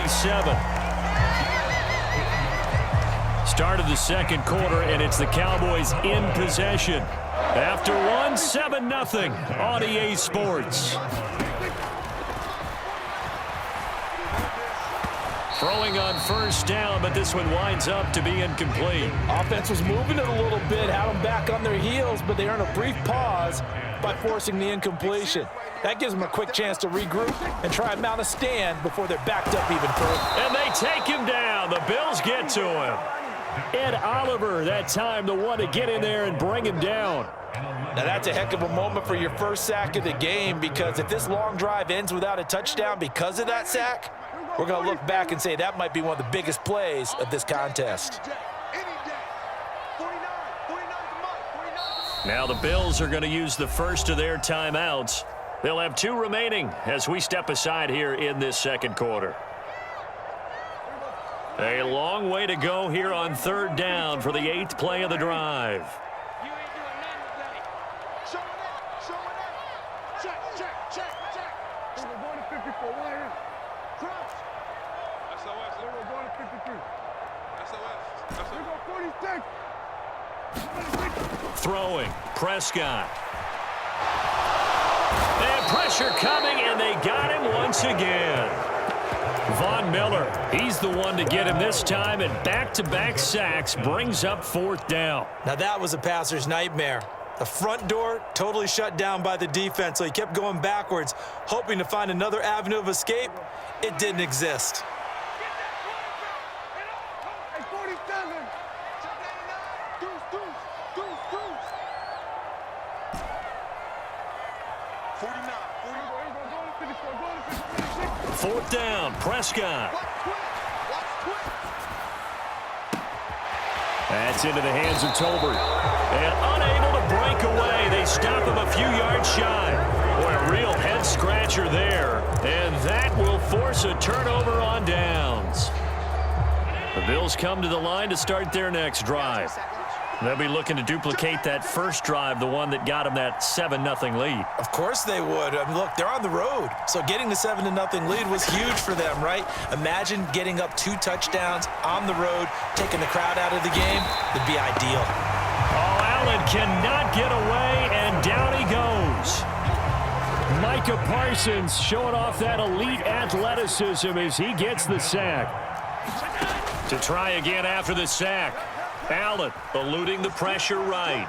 27. Start of the second quarter, and it's the Cowboys in possession. After one, 7-0 on EA Sports. Throwing on first down, but this one winds up to be incomplete. Offense was moving it a little bit, had them back on their heels, but they earned a brief pause by forcing the incompletion. That gives them a quick chance to regroup and try and mount a stand before they're backed up even further. And they take him down. The Bills get to him. Ed Oliver, that time, the one to get in there and bring him down. Now that's a heck of a moment for your first sack of the game, because if this long drive ends without a touchdown because of that sack, we're going to look back and say that might be one of the biggest plays of this contest. Now the Bills are going to use the first of their timeouts. They'll have 2 remaining as we step aside here in this second quarter. A long way to go here on third down for the 8th play of the drive. Throwing, Prescott. They have pressure coming, and they got him once again. Von Miller, he's the one to get him this time, and back-to-back sacks brings up 4th down. Now that was a passer's nightmare. The front door totally shut down by the defense, so he kept going backwards, hoping to find another avenue of escape. It didn't exist. Fourth down, Prescott. That's into the hands of Tolbert. And unable to break away. They stop him a few yards shy. Boy, a real head-scratcher there. And that will force a turnover on downs. The Bills come to the line to start their next drive. They'll be looking to duplicate that first drive, the one that got them that 7-0 lead. Of course they would. I mean, look, they're on the road. So getting the 7-0 lead was huge for them, right? Imagine getting up 2 touchdowns on the road, taking the crowd out of the game. It'd be ideal. Oh, Allen cannot get away, and down he goes. Micah Parsons showing off that elite athleticism as he gets the sack. To try again after the sack. Allen eluding the pressure right.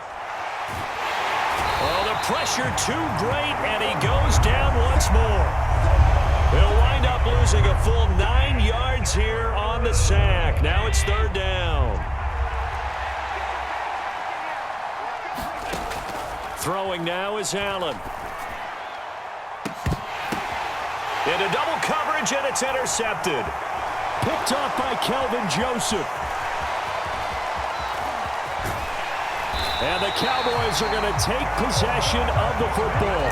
Oh, the pressure too great, and he goes down once more. They'll wind up losing a full 9 yards here on the sack. Now it's 3rd down. Throwing now is Allen. Into double coverage, and it's intercepted. Picked off by Kelvin Joseph. And the Cowboys are going to take possession of the football.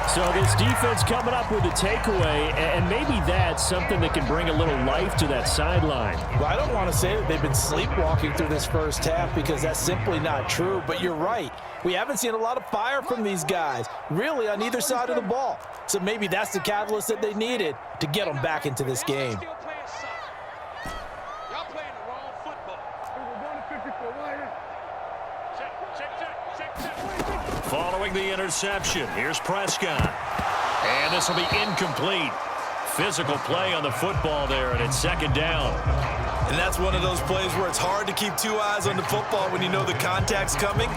So this defense coming up with a takeaway, and maybe that's something that can bring a little life to that sideline. Well, I don't want to say that they've been sleepwalking through this first half, because that's simply not true. But you're right. We haven't seen a lot of fire from these guys, really, on either side of the ball. So maybe that's the catalyst that they needed to get them back into this game. Following the interception, here's Prescott. And this will be incomplete. Physical play on the football there, and it's 2nd down. And that's one of those plays where it's hard to keep 2 eyes on the football when you know the contact's coming,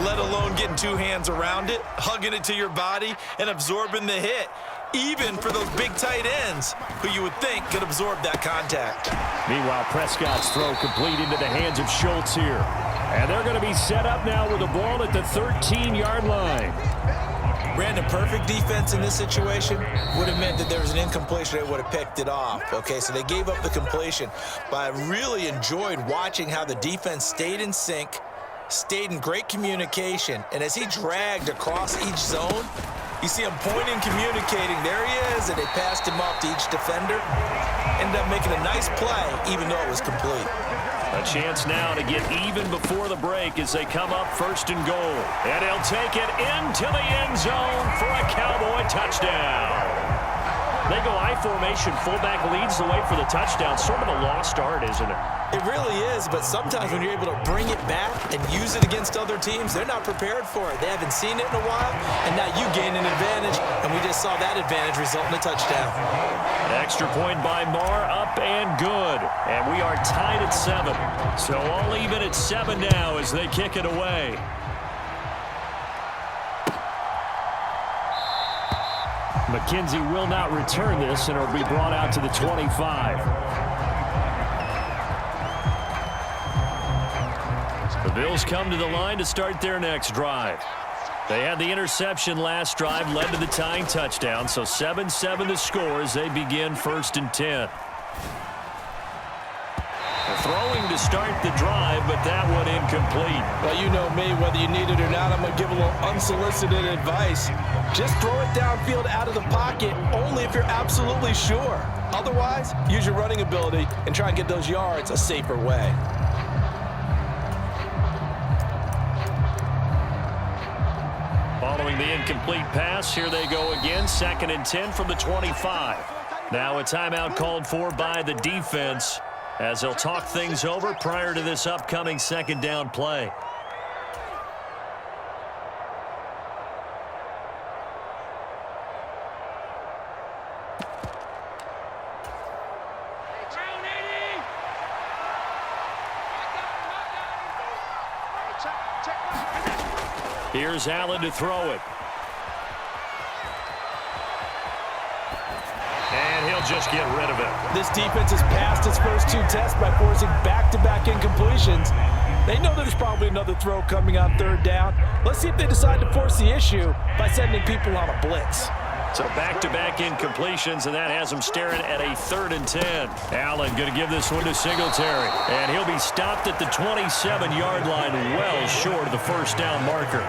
let alone getting 2 hands around it, hugging it to your body, and absorbing the hit, even for those big tight ends who you would think could absorb that contact. Meanwhile, Prescott's throw complete into the hands of Schultz here. And they're going to be set up now with the ball at the 13-yard line. Brandon, perfect defense in this situation would have meant that there was an incompletion that would have picked it off. Okay, so they gave up the completion. But I really enjoyed watching how the defense stayed in sync, stayed in great communication, and as he dragged across each zone, you see him pointing, communicating. There he is, and they passed him off to each defender. Ended up making a nice play, even though it was complete. A chance now to get even before the break as they come up 1st and goal. And he'll take it into the end zone for a Cowboy touchdown. They go I formation. Fullback leads the way for the touchdown. Sort of a lost art, isn't it? It really is, but sometimes when you're able to bring it back and use it against other teams, they're not prepared for it. They haven't seen it in a while, and now you gain an advantage, and we just saw that advantage result in a touchdown. Extra point by Marr, up and good. And we are tied at 7. So all even at 7 now as they kick it away. McKenzie will not return this, and it'll be brought out to the 25. The Bills come to the line to start their next drive. They had the interception last drive, led to the tying touchdown, so 7-7 the score as they begin 1st and 10. They're throwing to start the drive, but that one incomplete. Well, you know me, whether you need it or not, I'm going to give a little unsolicited advice. Just throw it downfield out of the pocket, only if you're absolutely sure. Otherwise, use your running ability and try and get those yards a safer way. Following the incomplete pass, here they go again, 2nd and 10 from the 25. Now a timeout called for by the defense as they'll talk things over prior to this upcoming 2nd down play. Here's Allen to throw it. And he'll just get rid of it. This defense has passed its first 2 tests by forcing back-to-back incompletions. They know there's probably another throw coming on 3rd down. Let's see if they decide to force the issue by sending people on a blitz. So back-to-back incompletions, and that has him staring at a 3rd and 10. Allen going to give this one to Singletary. And he'll be stopped at the 27-yard line, well short of the 1st down marker.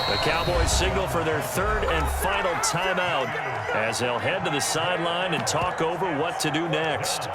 The Cowboys signal for their 3rd and final timeout as they'll head to the sideline and talk over what to do next.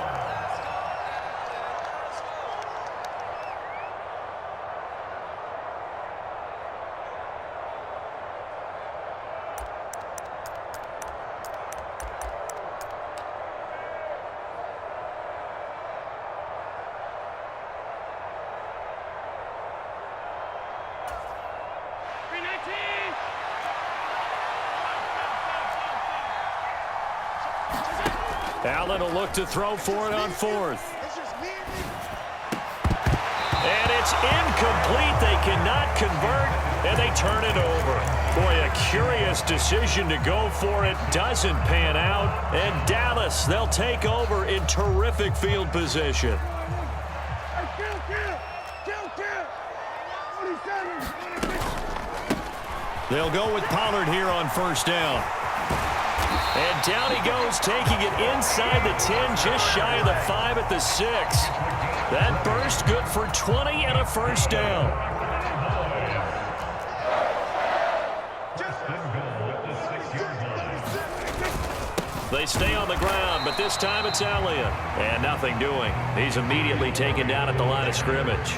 Allen will look to throw for it on 4th. And it's incomplete. They cannot convert, and they turn it over. Boy, a curious decision to go for it. Doesn't pan out. And Dallas, they'll take over in terrific field position. They'll go with Pollard here on 1st down. And down he goes, taking it inside the 10, just shy of the 5 at the 6. That burst good for 20 and a 1st down. They stay on the ground, but this time it's Elliott. And nothing doing. He's immediately taken down at the line of scrimmage.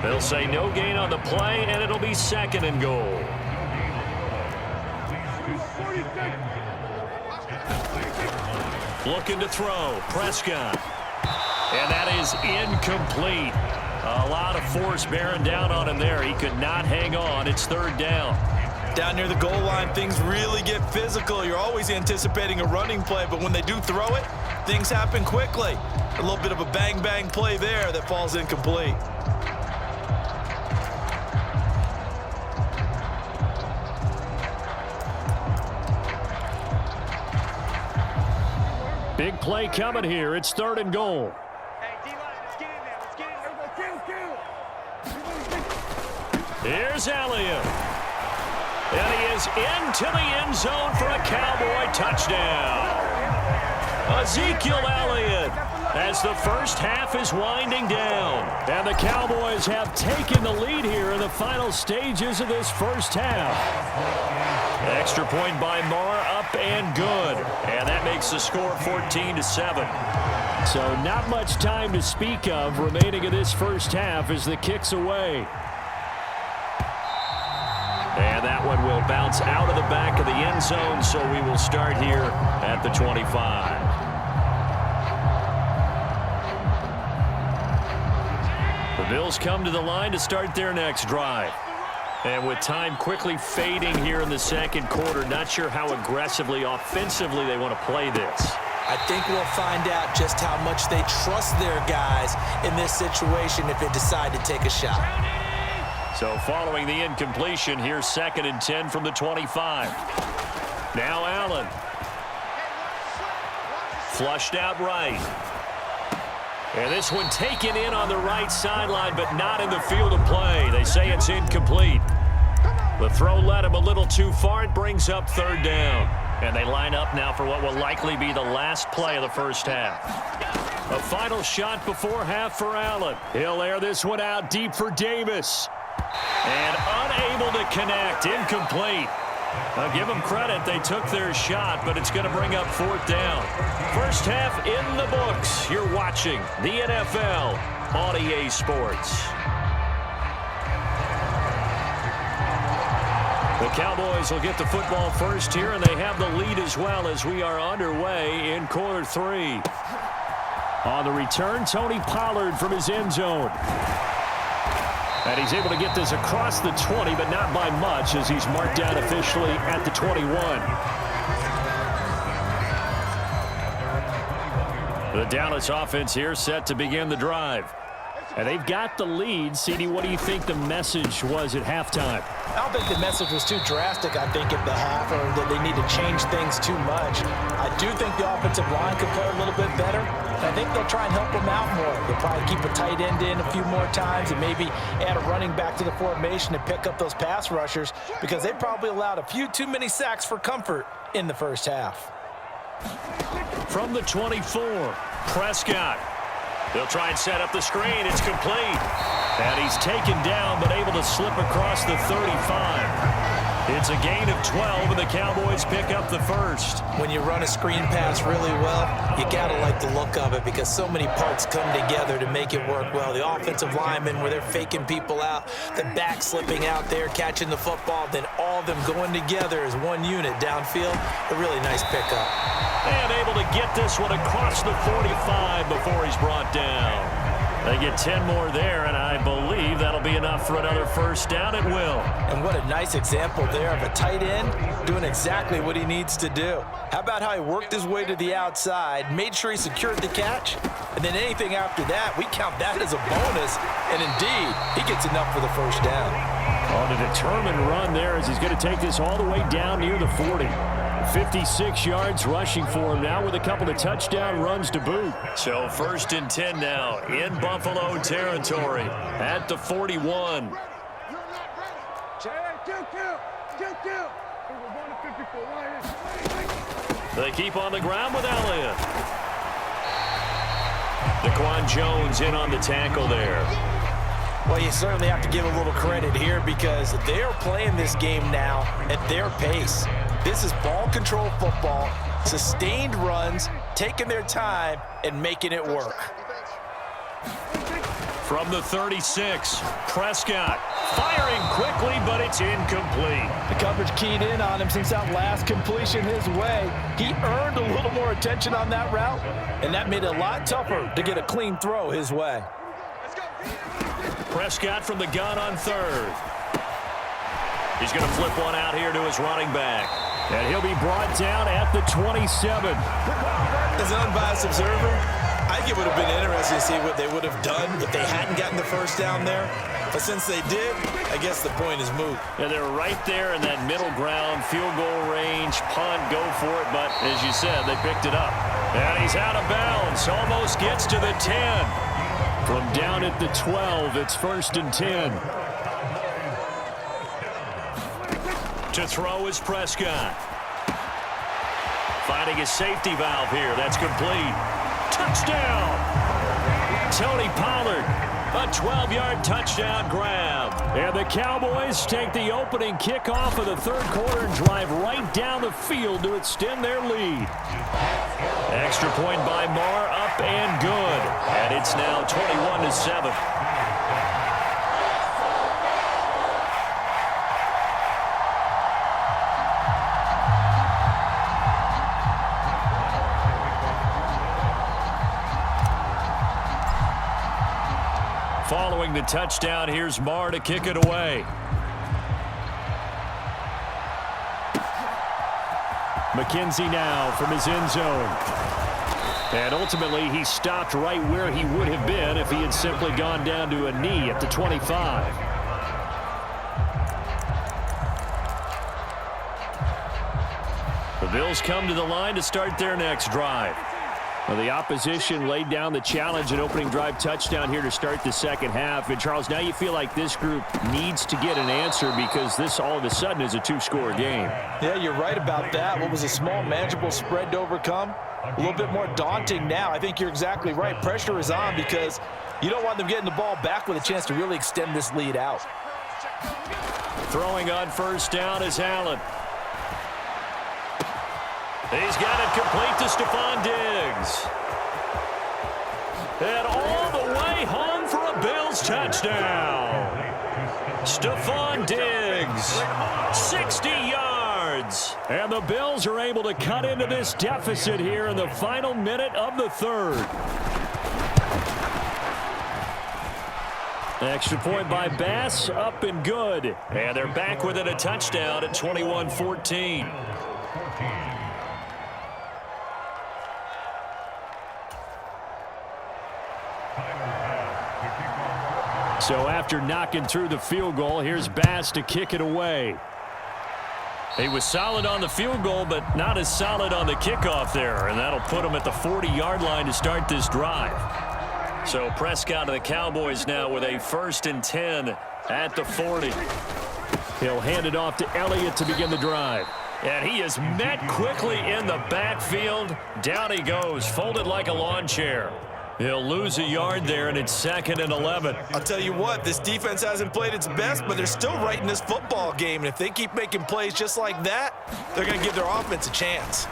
They'll say no gain on the play, and it'll be 2nd and goal. Looking to throw, Prescott. And that is incomplete. A lot of force bearing down on him there. He could not hang on. It's 3rd down. Down near the goal line, things really get physical. You're always anticipating a running play, but when they do throw it, things happen quickly. A little bit of a bang-bang play there that falls incomplete. Big play coming here. It's 3rd and goal. Hey, D-line, let's get in there. Let's get in there. Here's Elliott. And he is into the end zone for a Cowboy touchdown. Ezekiel Elliott as the 1st half is winding down. And the Cowboys have taken the lead here in the final stages of this 1st half. Extra point by Marr, up and good. And that makes the score 14-7. So not much time to speak of remaining in this 1st half as the kick's away. And that one will bounce out of the back of the end zone, so we will start here at the 25. The Bills come to the line to start their next drive. And with time quickly fading here in the second quarter, not sure how aggressively, offensively they want to play this. I think we'll find out just how much they trust their guys in this situation if they decide to take a shot. So following the incompletion, here's 2nd and 10 from the 25. Now Allen. Flushed out right. And this one taken in on the right sideline, but not in the field of play. They say it's incomplete. The throw led him a little too far. It brings up 3rd down. And they line up now for what will likely be the last play of the first half. A final shot before half for Allen. He'll air this one out deep for Davis. And unable to connect. Incomplete. I'll give them credit. They took their shot, but it's going to bring up 4th down. First half in the books. You're watching the NFL on EA Sports. The Cowboys will get the football first here, and they have the lead as well as we are underway in quarter 3. On the return, Tony Pollard from his end zone. And he's able to get this across the 20, but not by much as he's marked down officially at the 21. The Dallas offense here set to begin the drive. And they've got the lead. CD, what do you think the message was at halftime? I don't think the message was too drastic, I think, at the half, or that they need to change things too much. I do think the offensive line could play a little bit better. I think they'll try and help them out more. They'll probably keep a tight end in a few more times and maybe add a running back to the formation to pick up those pass rushers because they probably allowed a few too many sacks for comfort in the first half. From the 24, Prescott. They'll try and set up the screen. It's complete. And he's taken down but able to slip across the 35. It's a gain of 12, and the Cowboys pick up the first. When you run a screen pass really well, you got to like the look of it because so many parts come together to make it work well. The offensive linemen, where they're faking people out, the back slipping out there, catching the football, then all of them going together as one unit downfield. A really nice pickup. And able to get this one across the 45 before he's brought down. They get 10 more there, and I believe that'll be enough for another first down. It will. And what a nice example there of a tight end doing exactly what he needs to do. How about how he worked his way to the outside, made sure he secured the catch, and then anything after that, we count that as a bonus, and indeed, he gets enough for the first down. On a determined run there as he's going to take this all the way down near the 40. 56 yards rushing for him now with a couple of touchdown runs to boot. So 1st and 10 now in Buffalo territory at the 41. They keep on the ground with Elliott. Daquan Jones in on the tackle there. Well, you certainly have to give a little credit here because they're playing this game now at their pace. This is ball control football, sustained runs, taking their time, and making it work. From the 36, Prescott firing quickly, but it's incomplete. The coverage keyed in on him since that last completion his way. He earned a little more attention on that route, and that made it a lot tougher to get a clean throw his way. Prescott from the gun on 3rd. He's going to flip one out here to his running back. And he'll be brought down at the 27. As an unbiased observer, I think it would have been interesting to see what they would have done if they hadn't gotten the first down there. But since they did, I guess the point is moot. Yeah, they're right there in that middle ground, field goal range, punt, go for it. But as you said, they picked it up. And he's out of bounds, almost gets to the 10. From down at the 12, it's 1st and 10. To throw is Prescott. Finding a safety valve here. That's complete. Touchdown! Tony Pollard. A 12-yard touchdown grab. And the Cowboys take the opening kickoff of the 3rd quarter and drive right down the field to extend their lead. Extra point by Marr, up and good. And it's now 21-7. Following the touchdown, here's Marr to kick it away. McKenzie now from his end zone. And ultimately, he stopped right where he would have been if he had simply gone down to a knee at the 25. The Bills come to the line to start their next drive. Well, the opposition laid down the challenge and opening drive touchdown here to start the second half. And, Charles, now you feel like this group needs to get an answer because this all of a sudden is a two-score game. Yeah, you're right about that. What was a small, manageable spread to overcome? A little bit more daunting now. I think you're exactly right. Pressure is on because you don't want them getting the ball back with a chance to really extend this lead out. Throwing on first down is Allen. He's got it complete to Stephon Diggs. And all the way home for a Bills touchdown. Stephon Diggs, 60 yards. And the Bills are able to cut into this deficit here in the final minute of the third. Extra point by Bass, up and good. And they're back within a touchdown at 21-14. So after knocking through the field goal, here's Bass to kick it away. He was solid on the field goal, but not as solid on the kickoff there. And that'll put him at the 40-yard line to start this drive. So Prescott and the Cowboys now with a 1st and 10 at the 40. He'll hand it off to Elliott to begin the drive. And he is met quickly in the backfield. Down he goes, folded like a lawn chair. He'll lose a yard there, and it's 2nd and 11. I'll tell you what, this defense hasn't played its best, but they're still right in this football game. And if they keep making plays just like that, they're going to give their offense a chance.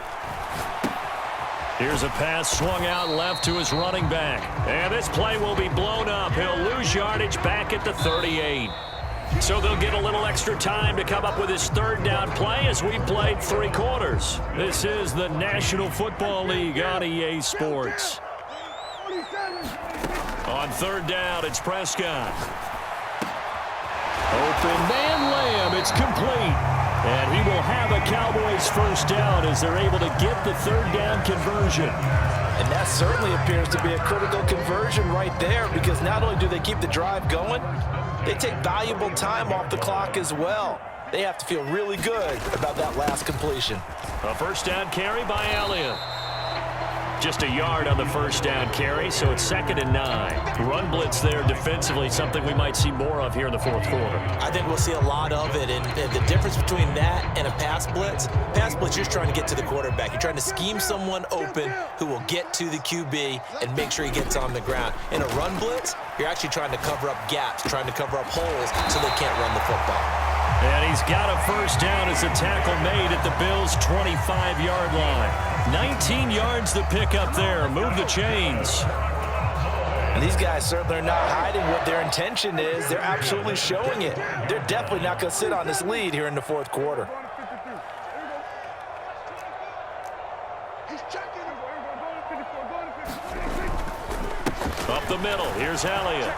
Here's a pass swung out left to his running back. And this play will be blown up. He'll lose yardage back at the 38. So they'll get a little extra time to come up with his third down play as we've played 3 quarters. This is the National Football League on EA Sports. On third down, it's Prescott. Open man Lamb, it's complete. And he will have a Cowboys first down as they're able to get the third down conversion. And that certainly appears to be a critical conversion right there because not only do they keep the drive going, they take valuable time off the clock as well. They have to feel really good about that last completion. A first down carry by Elliott. Just a yard on the first down carry, so it's 2nd and 9. Run blitz there defensively, something we might see more of here in the fourth quarter. I think we'll see a lot of it, and the difference between that and a pass blitz, you're just trying to get to the quarterback. You're trying to scheme someone open who will get to the QB and make sure he gets on the ground. In a run blitz, you're actually trying to cover up gaps, trying to cover up holes so they can't run the football. And he's got a first down as the tackle made at the Bills' 25-yard line. 19 yards to pick up there. Move the chains. And these guys certainly are not hiding what their intention is. They're absolutely showing it. They're definitely not going to sit on this lead here in the fourth quarter. Up the middle, here's Elliott.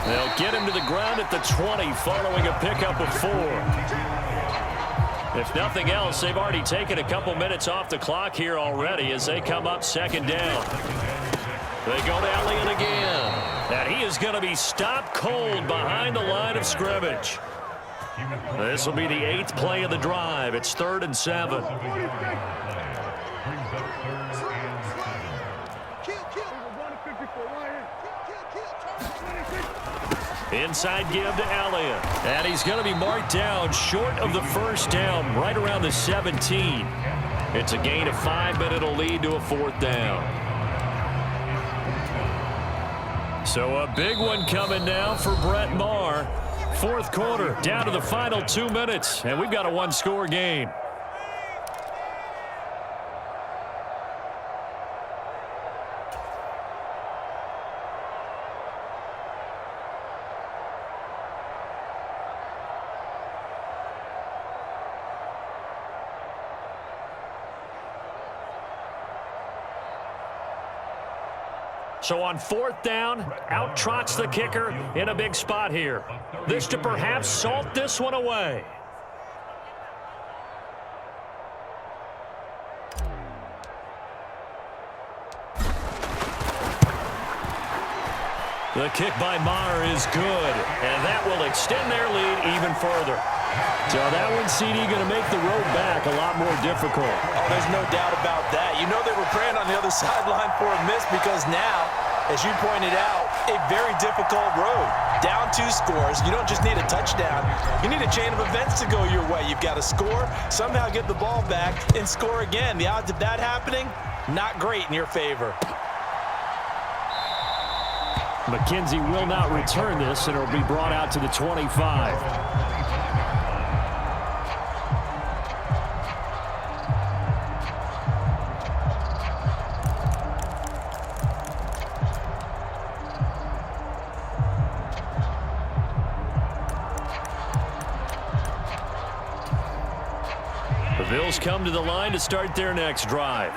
They'll get him to the ground at the 20 following a pickup of 4. If nothing else, they've already taken a couple minutes off the clock here already as they come up 2nd down. They go to Elliott again. And he is going to be stopped cold behind the line of scrimmage. This will be the 8th play of the drive. It's 3rd and 7. Inside give to Elliott. And he's going to be marked down short of the first down, right around the 17. It's a gain of 5, but it'll lead to a 4th down. So a big one coming now for Brett Maher. Fourth quarter, down to the final 2 minutes, and we've got a one-score game. So on 4th down, out trots the kicker in a big spot here. This to perhaps salt this one away. The kick by Maher is good, and that will extend their lead even further. So that one, CD, going to make the road back a lot more difficult. Oh, there's no doubt about that. You know they were praying on the other sideline for a miss because now, as you pointed out, a very difficult road. Down 2 scores. You don't just need a touchdown. You need a chain of events to go your way. You've got to score, somehow get the ball back, and score again. The odds of that happening, not great in your favor. McKenzie will not return this, and it'll be brought out to the 25. The Bills come to the line to start their next drive.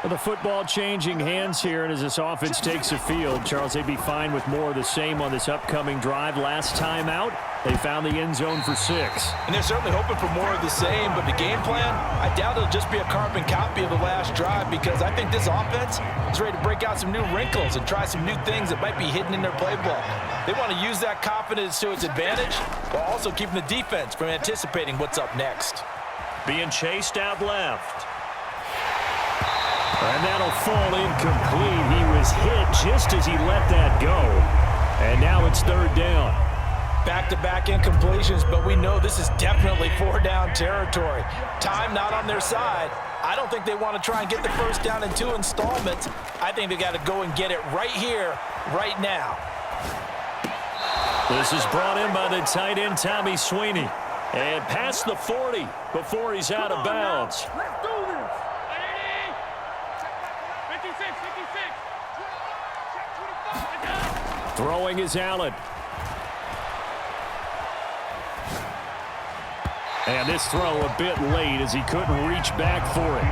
Well, the football changing hands here, and as this offense takes the field, Charles, they'd be fine with more of the same on this upcoming drive. Last time out, they found the end zone for 6. And they're certainly hoping for more of the same, but the game plan, I doubt it'll just be a carbon copy of the last drive because I think this offense is ready to break out some new wrinkles and try some new things that might be hidden in their playbook. They want to use that confidence to its advantage while also keeping the defense from anticipating what's up next. Being chased out left. And that'll fall incomplete. He was hit just as he let that go. And now it's 3rd down. Back-to-back incompletions, but we know this is definitely 4-down territory. Time not on their side. I don't think they want to try and get the 1st down in 2 installments. I think they got to go and get it right here, right now. This is brought in by the tight end, Tommy Sweeney. And past the 40 before he's out of bounds. Let's do this. 56, 56. Throwing is Allen. And this throw a bit late as he couldn't reach back for it.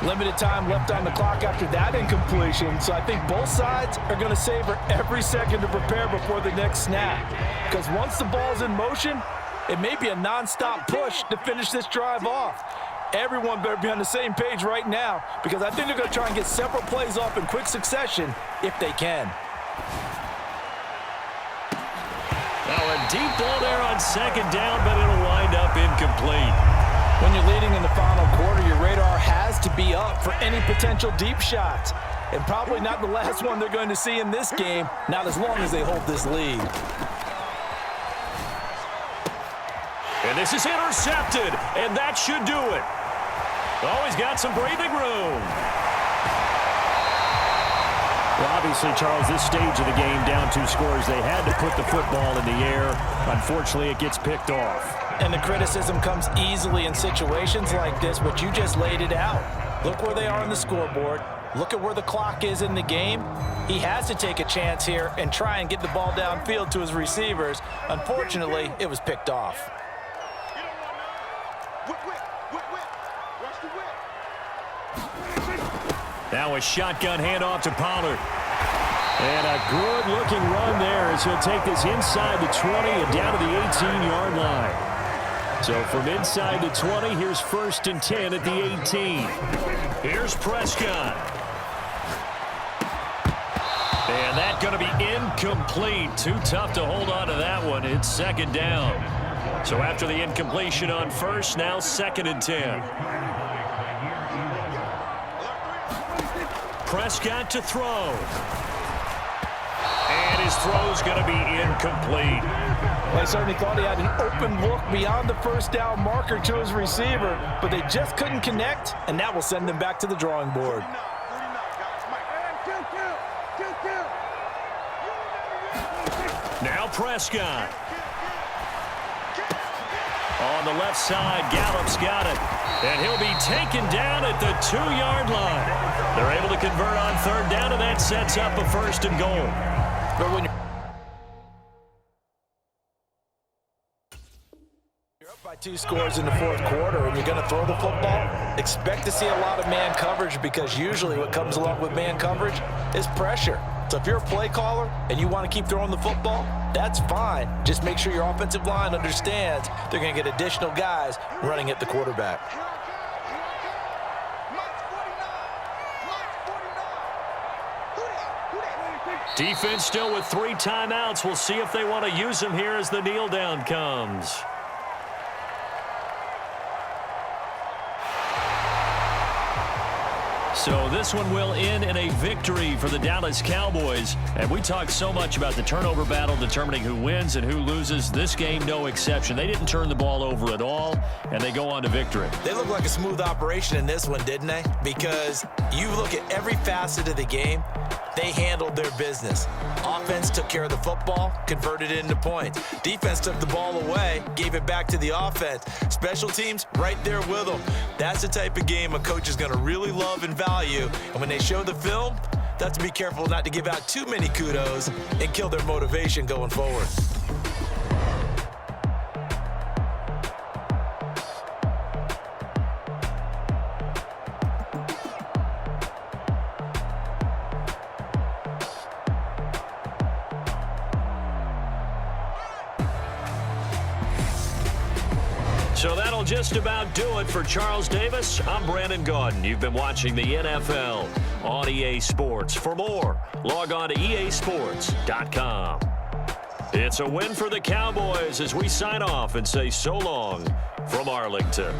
Limited time left on the clock after that incompletion, so I think both sides are going to savor every second to prepare before the next snap. Because once the ball's in motion, it may be a non-stop push to finish this drive off. Everyone better be on the same page right now because I think they're going to try and get several plays off in quick succession if they can. Now a deep ball there on 2nd down, but it'll wind up incomplete. When you're leading in the final quarter, your radar has to be up for any potential deep shots. And probably not the last one they're going to see in this game, not as long as they hold this lead. And this is intercepted, and that should do it. Oh, he's got some breathing room. Well, obviously, Charles, this stage of the game, down 2 scores, they had to put the football in the air. Unfortunately, it gets picked off. And the criticism comes easily in situations like this, but you just laid it out. Look where they are on the scoreboard. Look at where the clock is in the game. He has to take a chance here and try and get the ball downfield to his receivers. Unfortunately, it was picked off. Now a shotgun handoff to Pollard. And a good-looking run there as he'll take this inside the 20 and down to the 18-yard line. So from inside the 20, here's 1st and 10 at the 18. Here's Prescott. And that's going to be incomplete. Too tough to hold on to that one. It's 2nd down. So after the incompletion on 1st, now 2nd and 10. Prescott to throw. And his throw's going to be incomplete. They certainly thought he had an open look beyond the 1st down marker to his receiver, but they just couldn't connect, and that will send them back to the drawing board. Now Prescott. On the left side, Gallup's got it. And he'll be taken down at the 2-yard line. They're able to convert on 3rd down, and that sets up a 1st and goal. But when you're up by 2 scores in the 4th quarter and you're going to throw the football, expect to see a lot of man coverage because usually what comes along with man coverage is pressure. So if you're a play caller and you want to keep throwing the football, that's fine. Just make sure your offensive line understands they're going to get additional guys running at the quarterback. Defense still with 3 timeouts. We'll see if they want to use them here as the kneel down comes. So this one will end in a victory for the Dallas Cowboys. And we talked so much about the turnover battle determining who wins and who loses. This game, no exception. They didn't turn the ball over at all, and they go on to victory. They look like a smooth operation in this one, didn't they? Because you look at every facet of the game, they handled their business. Offense took care of the football, converted it into points. Defense took the ball away, gave it back to the offense. Special teams, right there with them. That's the type of game a coach is going to really love and value. And when they show the film, they have to be careful not to give out too many kudos and kill their motivation going forward. So that'll just about do it for Charles Davis. I'm Brandon Gaudin. You've been watching the NFL on EA Sports. For more, log on to easports.com. It's a win for the Cowboys as we sign off and say so long from Arlington.